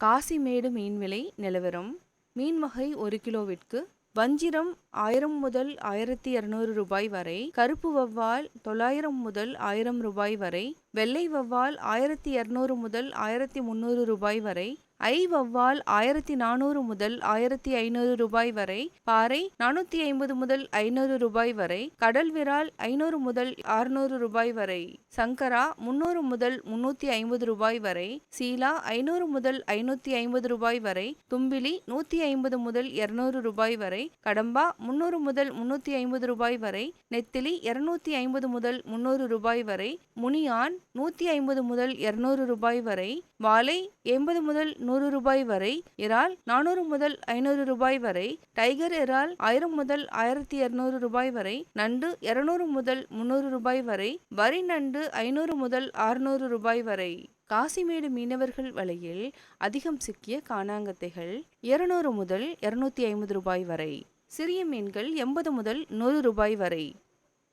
காசிமேடு மீன் விலை நிலவரம். மீன் வகை 1 கிலோவிற்கு வஞ்சிரம் 1000 முதல் 1200 ரூபாய் வரை, கருப்பு வவ்வால் 900 முதல் 1000 ரூபாய் வரை, வெள்ளை வவ்வால் 1200 முதல் 1300 ரூபாய் வரை, ஐ வவ்வால் 1400 முதல் 1500 ரூபாய் வரை, பாறை 450 முதல் 500 ரூபாய் வரை, கடல் விரால் 500 முதல் 600 ரூபாய் வரை, சங்கரா 300 முதல் 350 ரூபாய் வரை, சீலா 500 முதல் 550 ரூபாய் வரை, தும்பிலி 150 முதல் 200 ரூபாய் வரை, கடம்பா 300 முதல் 350 ரூபாய் வரை, நெத்திலி 250 முதல் 300 ரூபாய் வரை, முனியான் 150 முதல் 200 ரூபாய் வரை, வாளை 80 முதல் 100 ரூபாய் வரை, இறால் 400 முதல் 500 ரூபாய் வரை, டைகர் இறால் 1000 முதல் 1200 ரூபாய் வரை, நண்டு 200 முதல் 300 ரூபாய் வரை, வரி நண்டு 500 முதல் 600 ரூபாய் வரை. காசிமேடு மீனவர்கள் வலையில் அதிகம் சிக்கிய காணாங்கத்தைகள் 200 முதல் 250 ரூபாய் வரை, சிறிய மீன்கள் 80 முதல் 100 ரூபாய் வரை.